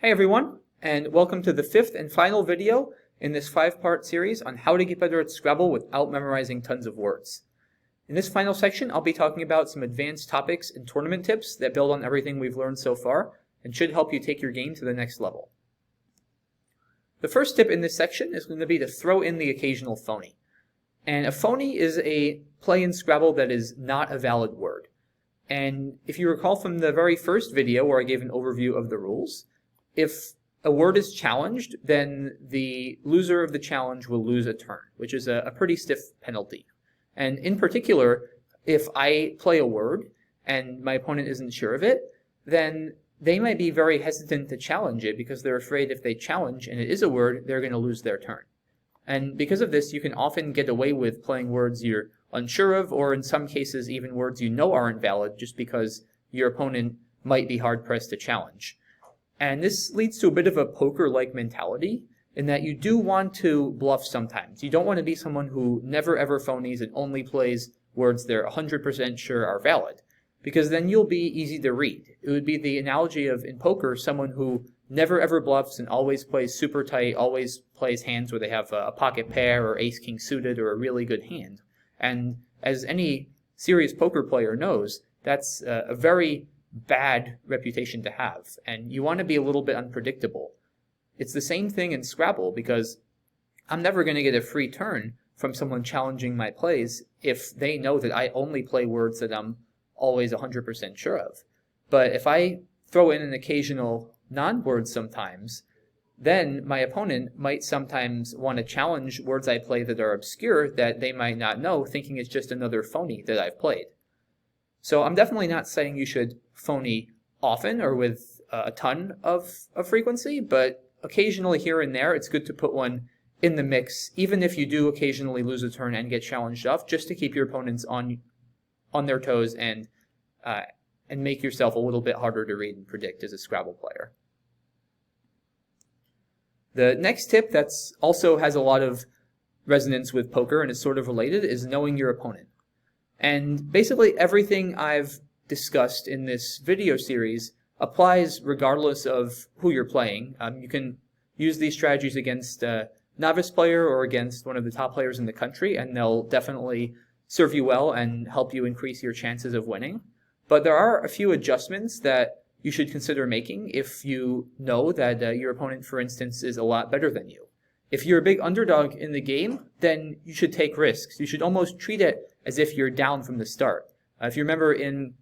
Hey everyone, and welcome to the fifth and final video in this 5-part series on how to get better at Scrabble without memorizing tons of words. In this final section, I'll be talking about some advanced topics and tournament tips that build on everything we've learned so far and should help you take your game to the next level. The first tip in this section is going to be to throw in the occasional phony. And a phony is a play in Scrabble that is not a valid word. And if you recall from the very first video where I gave an overview of the rules, if a word is challenged, then the loser of the challenge will lose a turn, which is a pretty stiff penalty. And in particular, if I play a word and my opponent isn't sure of it, then they might be very hesitant to challenge it because they're afraid if they challenge and it is a word, they're going to lose their turn. And because of this, you can often get away with playing words you're unsure of, or in some cases even words you know aren't valid just because your opponent might be hard-pressed to challenge. And this leads to a bit of a poker-like mentality in that you do want to bluff sometimes. You don't want to be someone who never ever phonies and only plays words they're 100% sure are valid, because then you'll be easy to read. It would be the analogy of, in poker, someone who never ever bluffs and always plays super tight, always plays hands where they have a pocket pair or ace-king suited or a really good hand. And as any serious poker player knows, that's a very bad reputation to have, and you want to be a little bit unpredictable. It's the same thing in Scrabble, because I'm never going to get a free turn from someone challenging my plays if they know that I only play words that I'm always 100% sure of. But if I throw in an occasional non-word sometimes, then my opponent might sometimes want to challenge words I play that are obscure that they might not know, thinking it's just another phony that I've played. So I'm definitely not saying you should phony often or with a ton of frequency, but occasionally here and there it's good to put one in the mix, even if you do occasionally lose a turn and get challenged off, just to keep your opponents on their toes and make yourself a little bit harder to read and predict as a Scrabble player. The next tip that's also has a lot of resonance with poker and is sort of related is knowing your opponent. And basically everything I've discussed in this video series applies regardless of who you're playing. You can use these strategies against a novice player or against one of the top players in the country, and they'll definitely serve you well and help you increase your chances of winning. But there are a few adjustments that you should consider making if you know that your opponent, for instance, is a lot better than you. If you're a big underdog in the game, then you should take risks. You should almost treat it as if you're down from the start. If you remember in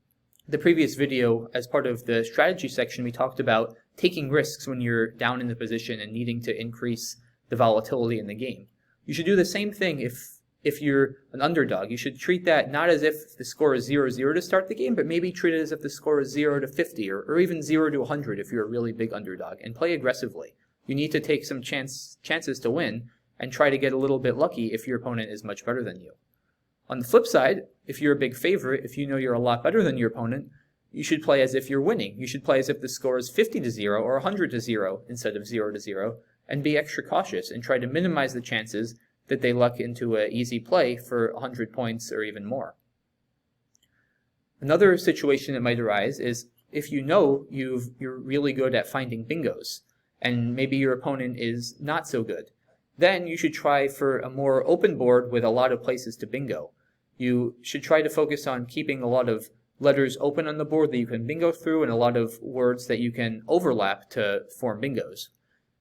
the previous video, as part of the strategy section, we talked about taking risks when you're down in the position and needing to increase the volatility in the game. You should do the same thing if you're an underdog. You should treat that not as if the score is 0-0 to start the game, but maybe treat it as if the score is 0-50 or even 0-100 if you're a really big underdog, and play aggressively. You need to take some chances to win and try to get a little bit lucky if your opponent is much better than you. On the flip side, if you're a big favorite, if you know you're a lot better than your opponent, you should play as if you're winning. You should play as if the score is 50-0 or 100-0 instead of 0-0, and be extra cautious and try to minimize the chances that they luck into an easy play for 100 points or even more. Another situation that might arise is if you know you're really good at finding bingos, and maybe your opponent is not so good. Then you should try for a more open board with a lot of places to bingo. You should try to focus on keeping a lot of letters open on the board that you can bingo through and a lot of words that you can overlap to form bingos.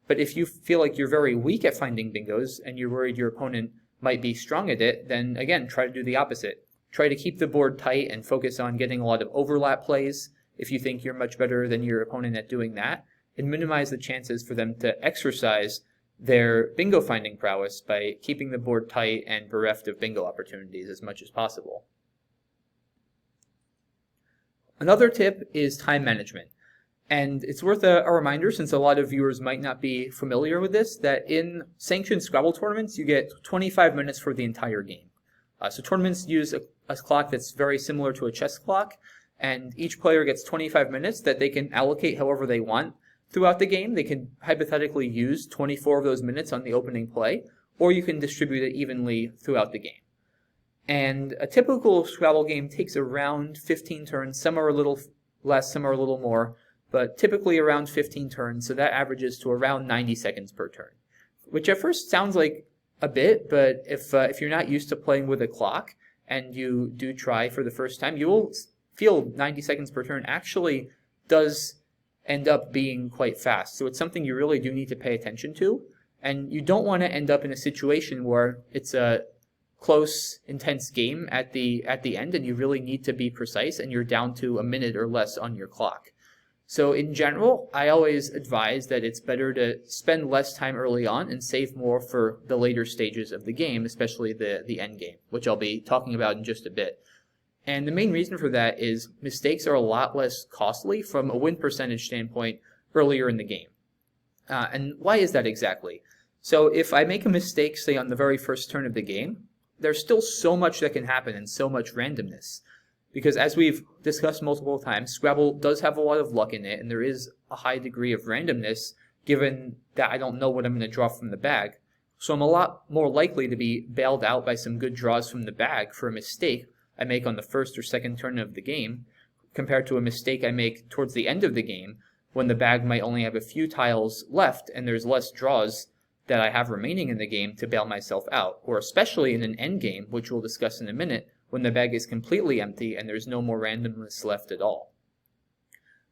But if you feel like you're very weak at finding bingos and you're worried your opponent might be strong at it, then again, try to do the opposite. Try to keep the board tight and focus on getting a lot of overlap plays if you think you're much better than your opponent at doing that, and minimize the chances for them to exercise their bingo finding prowess by keeping the board tight and bereft of bingo opportunities as much as possible. Another tip is time management. And it's worth a reminder, since a lot of viewers might not be familiar with this, that in sanctioned Scrabble tournaments, you get 25 minutes for the entire game. So tournaments use a clock that's very similar to a chess clock, and each player gets 25 minutes that they can allocate however they want throughout the game. They can hypothetically use 24 of those minutes on the opening play, or you can distribute it evenly throughout the game. And a typical Scrabble game takes around 15 turns. Some are a little less, some are a little more. but typically around 15 turns, so that averages to around 90 seconds per turn, which at first sounds like a bit, but if you're not used to playing with a clock and you do try for the first time, you will feel 90 seconds per turn actually does end up being quite fast. So it's something you really do need to pay attention to, and you don't want to end up in a situation where it's a close, intense game at the end and you really need to be precise and you're down to a minute or less on your clock. So in general, I always advise that it's better to spend less time early on and save more for the later stages of the game, especially the end game, which I'll be talking about in just a bit. And the main reason for that is mistakes are a lot less costly from a win percentage standpoint earlier in the game. And why is that exactly? So if I make a mistake, say on the very first turn of the game, there's still so much that can happen and so much randomness. Because as we've discussed multiple times, Scrabble does have a lot of luck in it, and there is a high degree of randomness given that I don't know what I'm going to draw from the bag. So I'm a lot more likely to be bailed out by some good draws from the bag for a mistake I make on the first or second turn of the game, compared to a mistake I make towards the end of the game when the bag might only have a few tiles left and there's less draws that I have remaining in the game to bail myself out, or especially in an end game, which we'll discuss in a minute, when the bag is completely empty and there's no more randomness left at all.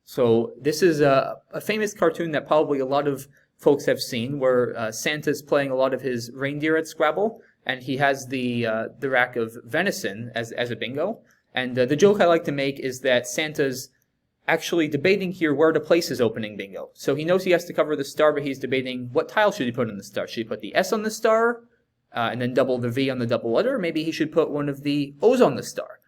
So this is a famous cartoon that probably a lot of folks have seen, where Santa's playing a lot of his reindeer at Scrabble, and he has the rack of venison as a bingo. And the joke I like to make is that Santa's actually debating here where to place his opening bingo. So he knows he has to cover the star, but he's debating what tile should he put on the star. Should he put the S on the star and then double the V on the double letter? Maybe he should put one of the O's on the star.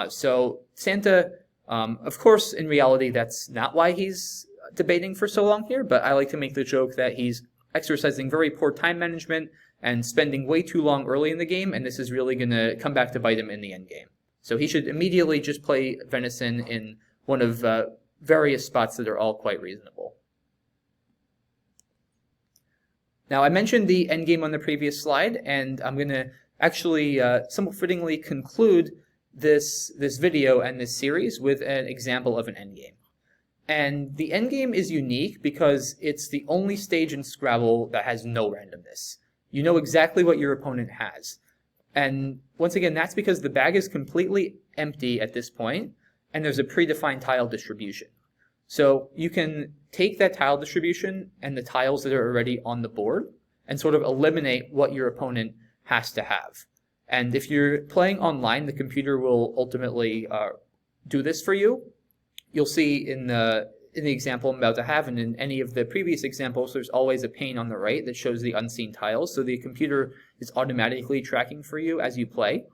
So Santa, of course, in reality, that's not why he's debating for so long here, but I like to make the joke that he's exercising very poor time management and spending way too long early in the game, and this is really going to come back to bite him in the end game. So he should immediately just play venison in one of various spots that are all quite reasonable. Now, I mentioned the endgame on the previous slide, and I'm going to actually somewhat fittingly conclude this video and this series with an example of an endgame. And the endgame is unique because it's the only stage in Scrabble that has no randomness. You know exactly what your opponent has. And once again, that's because the bag is completely empty at this point, and there's a predefined tile distribution. So you can take that tile distribution and the tiles that are already on the board and sort of eliminate what your opponent has to have. And if you're playing online, the computer will ultimately do this for you. You'll see in the example I'm about to have, and in any of the previous examples, there's always a pane on the right that shows the unseen tiles, so the computer is automatically tracking for you as you play.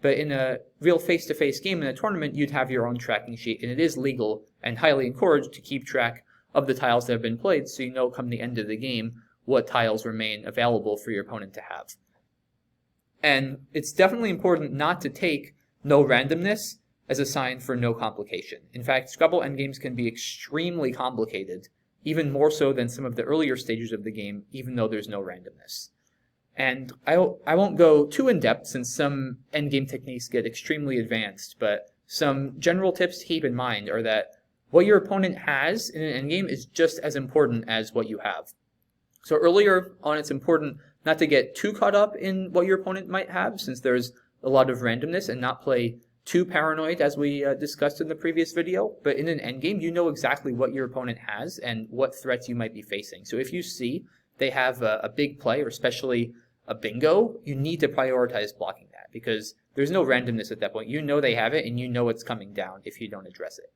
But in a real face-to-face game in a tournament, you'd have your own tracking sheet, and it is legal and highly encouraged to keep track of the tiles that have been played so you know come the end of the game what tiles remain available for your opponent to have. And it's definitely important not to take no randomness as a sign for no complication. In fact, Scrabble endgames can be extremely complicated, even more so than some of the earlier stages of the game, even though there's no randomness. And I won't go too in-depth since some endgame techniques get extremely advanced, but some general tips to keep in mind are that what your opponent has in an endgame is just as important as what you have. So earlier on, it's important not to get too caught up in what your opponent might have, since there's a lot of randomness, and not play too paranoid, as we discussed in the previous video. But in an endgame, you know exactly what your opponent has and what threats you might be facing. So if you see they have a big play, or especially a bingo, you need to prioritize blocking that, because there's no randomness at that point. You know they have it, and you know it's coming down if you don't address it.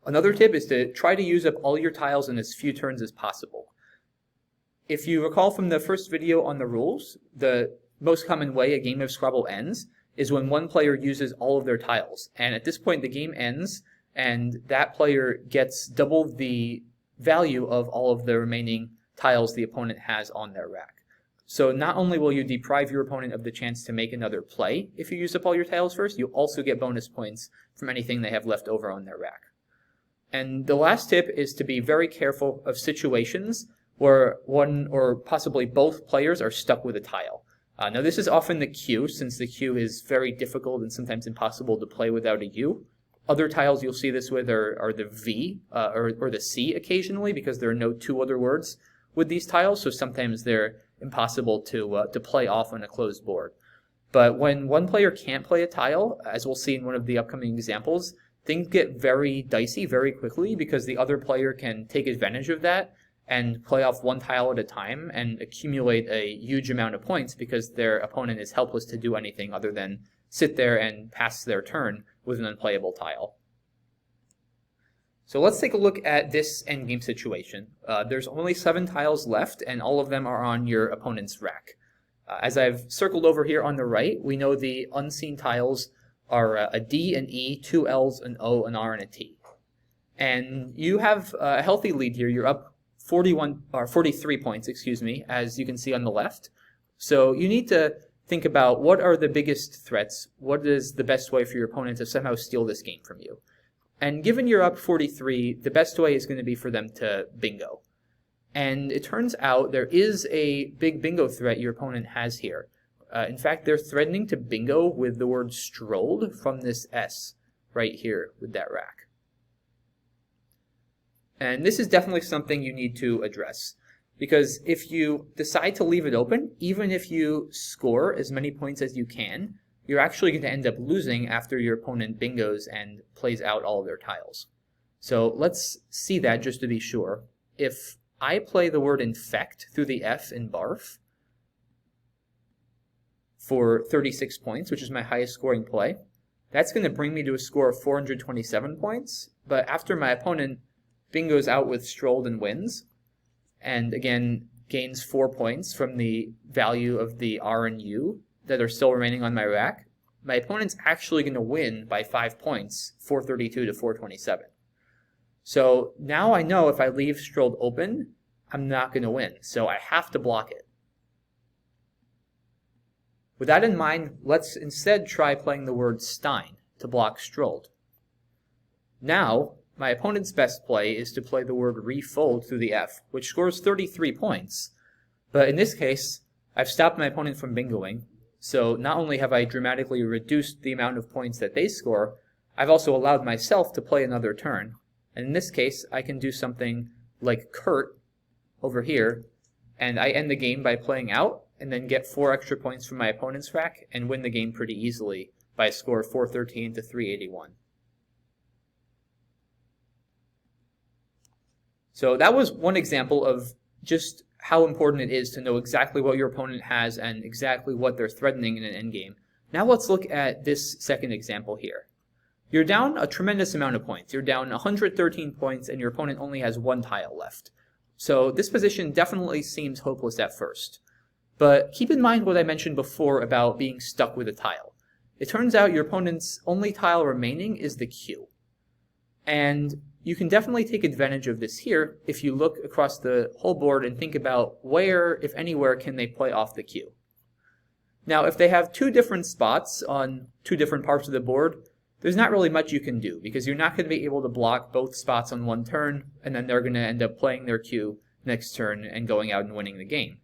Another tip is to try to use up all your tiles in as few turns as possible. If you recall from the first video on the rules, the most common way a game of Scrabble ends is when one player uses all of their tiles. And at this point, the game ends, and that player gets double the value of all of the remaining tiles the opponent has on their rack. So not only will you deprive your opponent of the chance to make another play if you use up all your tiles first, you'll also get bonus points from anything they have left over on their rack. And the last tip is to be very careful of situations where one or possibly both players are stuck with a tile. Now this is often the Q, since the Q is very difficult and sometimes impossible to play without a U. Other tiles you'll see this with are the V or the C occasionally, because there are no two other words with these tiles, so sometimes they're impossible to play off on a closed board. But when one player can't play a tile, as we'll see in one of the upcoming examples, things get very dicey very quickly, because the other player can take advantage of that and play off one tile at a time and accumulate a huge amount of points, because their opponent is helpless to do anything other than sit there and pass their turn with an unplayable tile. So let's take a look at this endgame situation. There's only 7 tiles left, and all of them are on your opponent's rack. As I've circled over here on the right, we know the unseen tiles are a D, an E, 2 L's, an O, an R, and a T. And you have a healthy lead here. You're up 43 points, excuse me, as you can see on the left. So you need to think about what are the biggest threats, what is the best way for your opponent to somehow steal this game from you. And given you're up 43, the best way is going to be for them to bingo. And it turns out there is a big bingo threat your opponent has here. In fact, they're threatening to bingo with the word strolled from this S right here with that rack. And this is definitely something you need to address, because if you decide to leave it open, even if you score as many points as you can, you're actually going to end up losing after your opponent bingos and plays out all of their tiles. So let's see that just to be sure. If I play the word infect through the F in barf for 36 points, which is my highest scoring play, that's going to bring me to a score of 427 points. But after my opponent bingos out with strolled and wins, and again gains 4 points from the value of the R and U that are still remaining on my rack, my opponent's actually going to win by 5 points, 432 to 427. So now I know if I leave strolled open, I'm not going to win, so I have to block it. With that in mind, let's instead try playing the word Stein to block strolled. Now, my opponent's best play is to play the word refold through the F, which scores 33 points. But in this case, I've stopped my opponent from bingoing, so not only have I dramatically reduced the amount of points that they score, I've also allowed myself to play another turn. And in this case, I can do something like Kurt over here, and I end the game by playing out, and then get 4 extra points from my opponent's rack, and win the game pretty easily by a score of 413 to 381. So that was one example of just how important it is to know exactly what your opponent has and exactly what they're threatening in an endgame. Now let's look at this second example here. You're down a tremendous amount of points. You're down 113 points, and your opponent only has 1 tile left. So this position definitely seems hopeless at first. But keep in mind what I mentioned before about being stuck with a tile. It turns out your opponent's only tile remaining is the Q. And you can definitely take advantage of this here if you look across the whole board and think about where, if anywhere, can they play off the Q. Now, if they have 2 different spots on 2 different parts of the board, there's not really much you can do, because you're not going to be able to block both spots on one turn, and then they're going to end up playing their Q next turn and going out and winning the game.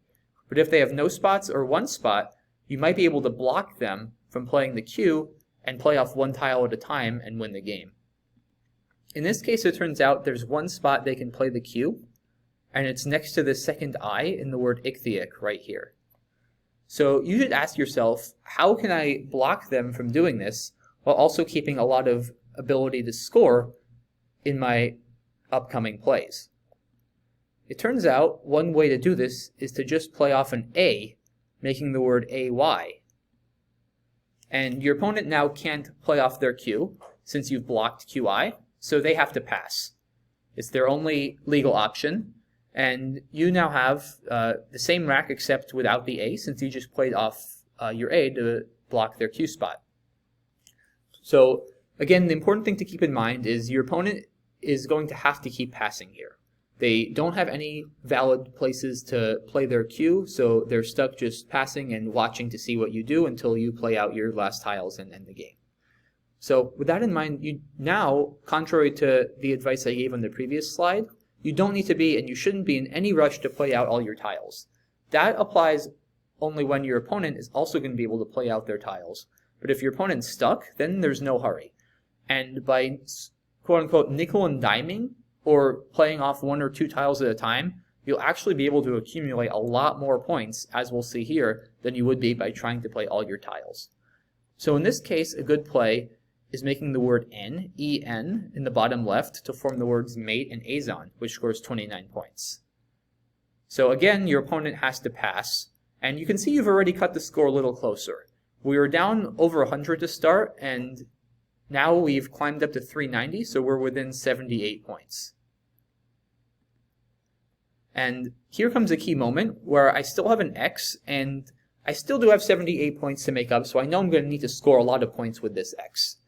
But if they have no spots or 1 spot, you might be able to block them from playing the Q and play off 1 tile at a time and win the game. In this case, it turns out there's 1 spot they can play the Q, and it's next to the second I in the word ichthytic right here. So you should ask yourself, how can I block them from doing this while also keeping a lot of ability to score in my upcoming plays? It turns out one way to do this is to just play off an A, making the word AY. And your opponent now can't play off their Q, since you've blocked QI, so they have to pass. It's their only legal option, and you now have the same rack except without the A, since you just played off your A to block their Q spot. So again, the important thing to keep in mind is your opponent is going to have to keep passing here. They don't have any valid places to play their Q, so they're stuck just passing and watching to see what you do until you play out your last tiles and end the game. So with that in mind, you now, contrary to the advice I gave on the previous slide, you don't need to be and you shouldn't be in any rush to play out all your tiles. That applies only when your opponent is also going to be able to play out their tiles. But if your opponent's stuck, then there's no hurry. And by quote-unquote nickel and diming, or playing off 1 or 2 tiles at a time, you'll actually be able to accumulate a lot more points, as we'll see here, than you would be by trying to play all your tiles. So in this case, a good play is making the word N, E-N, in the bottom left to form the words mate and azon, which scores 29 points. So again, your opponent has to pass, and you can see you've already cut the score a little closer. We were down over 100 to start, and now we've climbed up to 390, so we're within 78 points. And here comes a key moment where I still have an X, and I still do have 78 points to make up, so I know I'm going to need to score a lot of points with this X.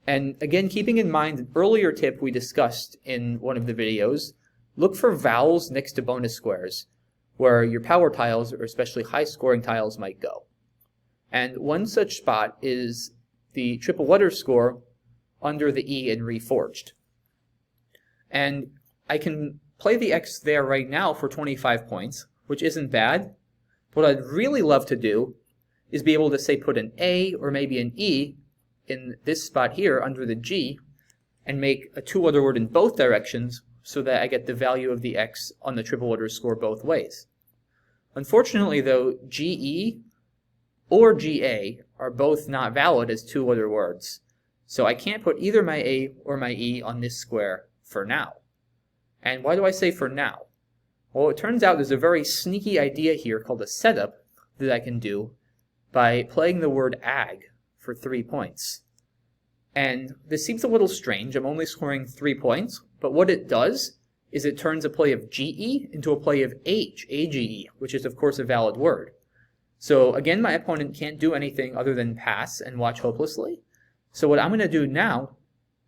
And again, keeping in mind an earlier tip we discussed in one of the videos, look for vowels next to bonus squares, where your power tiles, or especially high-scoring tiles, might go. And one such spot is the triple letter score under the E in Reforged. And I can play the X there right now for 25 points, which isn't bad. What I'd really love to do is be able to, say, put an A or maybe an E in this spot here under the G and make a 2-letter word in both directions so that I get the value of the X on the triple letter score both ways. Unfortunately, though, GE or GA are both not valid as 2-letter words, so I can't put either my A or my E on this square for now. And why do I say for now? Well, it turns out there's a very sneaky idea here called a setup that I can do by playing the word ag for 3 points. And this seems a little strange. I'm only scoring 3 points, but what it does is it turns a play of GE into a play of AGE, which is of course a valid word. So again, my opponent can't do anything other than pass and watch hopelessly. So what I'm going to do now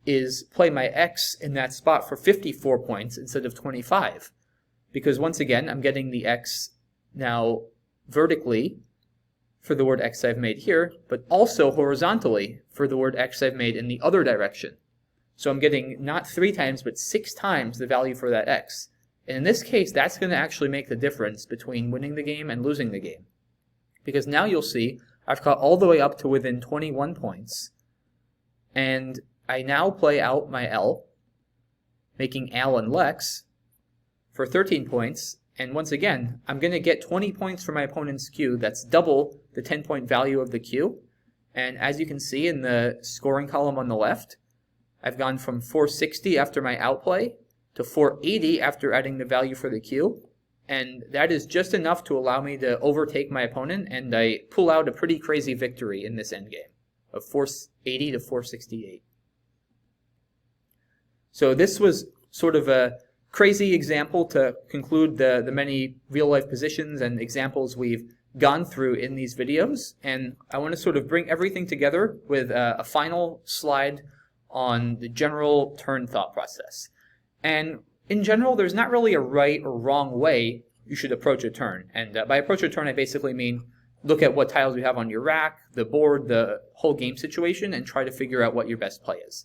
is play my X in that spot for 54 points instead of 25. Because once again, I'm getting the X now vertically for the word X I've made here, but also horizontally for the word X I've made in the other direction. So I'm getting not 3 times, but 6 times the value for that X. And in this case, that's going to actually make the difference between winning the game and losing the game. Because now you'll see I've got all the way up to within 21 points, and I now play out my L, making Al and Lex for 13 points, and once again, I'm going to get 20 points for my opponent's Q. That's double the 10-point value of the Q, and as you can see in the scoring column on the left, I've gone from 460 after my outplay to 480 after adding the value for the Q, and that is just enough to allow me to overtake my opponent, and I pull out a pretty crazy victory in this endgame of 480 to 468. So this was sort of a crazy example to conclude the many real-life positions and examples we've gone through in these videos, and I want to sort of bring everything together with a final slide on the general turn thought process. And in general, there's not really a right or wrong way you should approach a turn. And by approach a turn, I basically mean look at what tiles you have on your rack, the board, the whole game situation, and try to figure out what your best play is.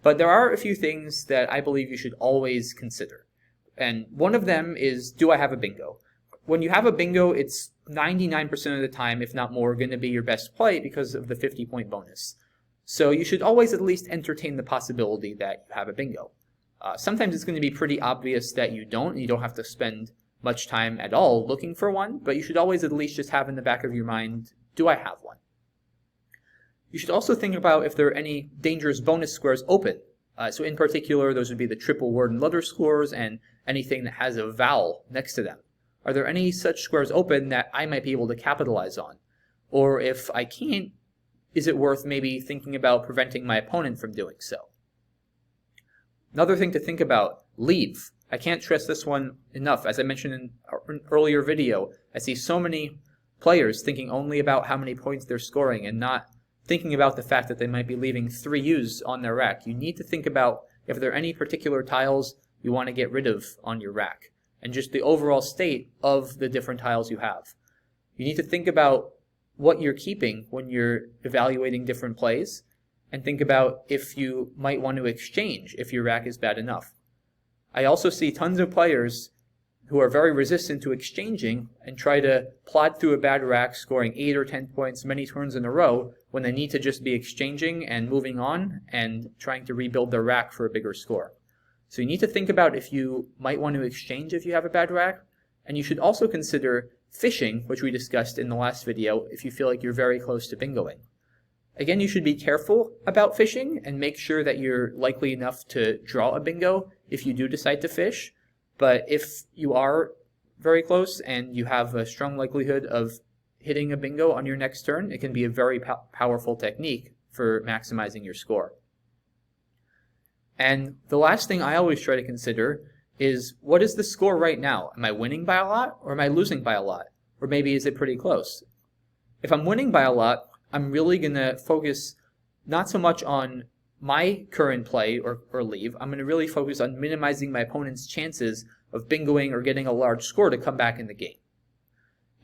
But there are a few things that I believe you should always consider. And one of them is, do I have a bingo? When you have a bingo, it's 99% of the time, if not more, going to be your best play because of the 50-point bonus. So you should always at least entertain the possibility that you have a bingo. Sometimes it's going to be pretty obvious that you don't, and you don't have to spend much time at all looking for one, but you should always at least just have in the back of your mind, do I have one? You should also think about if there are any dangerous bonus squares open. So in particular, those would be the triple word and letter squares and anything that has a vowel next to them. Are there any such squares open that I might be able to capitalize on? Or if I can't, is it worth maybe thinking about preventing my opponent from doing so? Another thing to think about, leave. I can't stress this one enough. As I mentioned in an earlier video, I see so many players thinking only about how many points they're scoring and not thinking about the fact that they might be leaving 3 U's on their rack. You need to think about if there are any particular tiles you want to get rid of on your rack and just the overall state of the different tiles you have. You need to think about what you're keeping when you're evaluating different plays and think about if you might want to exchange if your rack is bad enough. I also see tons of players who are very resistant to exchanging and try to plod through a bad rack, scoring 8 or 10 points many turns in a row when they need to just be exchanging and moving on and trying to rebuild their rack for a bigger score. So you need to think about if you might want to exchange if you have a bad rack, and you should also consider fishing, which we discussed in the last video, if you feel like you're very close to bingoing. Again, you should be careful about fishing and make sure that you're likely enough to draw a bingo if you do decide to fish. But if you are very close and you have a strong likelihood of hitting a bingo on your next turn, it can be a very powerful technique for maximizing your score. And the last thing I always try to consider is, what is the score right now? Am I winning by a lot, or am I losing by a lot? Or maybe is it pretty close? If I'm winning by a lot, I'm really going to focus not so much on my current play or leave. I'm going to really focus on minimizing my opponent's chances of bingoing or getting a large score to come back in the game.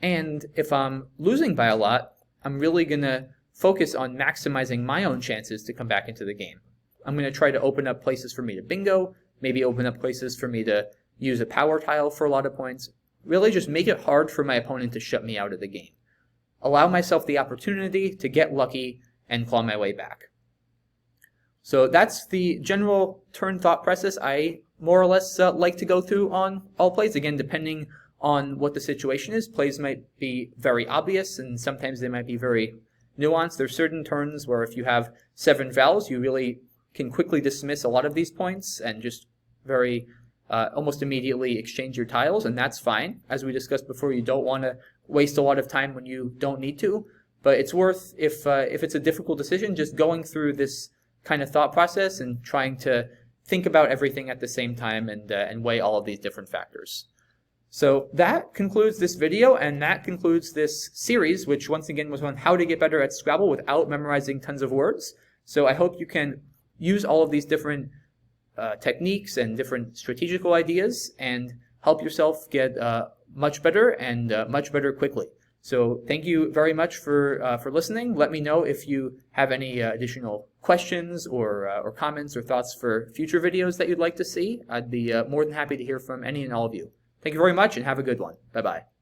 And if I'm losing by a lot, I'm really going to focus on maximizing my own chances to come back into the game. I'm going to try to open up places for me to bingo, maybe open up places for me to use a power tile for a lot of points. Really just make it hard for my opponent to shut me out of the game. Allow myself the opportunity to get lucky and claw my way back. So that's the general turn thought process I more or less like to go through on all plays. Again, depending on what the situation is, plays might be very obvious and sometimes they might be very nuanced. There's certain turns where if you have 7 vowels, you really can quickly dismiss a lot of these points and just very almost immediately exchange your tiles, and that's fine. As we discussed before, you don't want to waste a lot of time when you don't need to, but it's worth, if it's a difficult decision, just going through this kind of thought process and trying to think about everything at the same time and weigh all of these different factors. So that concludes this video, and that concludes this series, which once again was on how to get better at Scrabble without memorizing tons of words. So I hope you can use all of these different techniques and different strategical ideas and help yourself get much better and much better quickly. So thank you very much for listening. Let me know if you have any additional questions or comments or thoughts for future videos that you'd like to see. I'd be more than happy to hear from any and all of you. Thank you very much and have a good one. Bye-bye.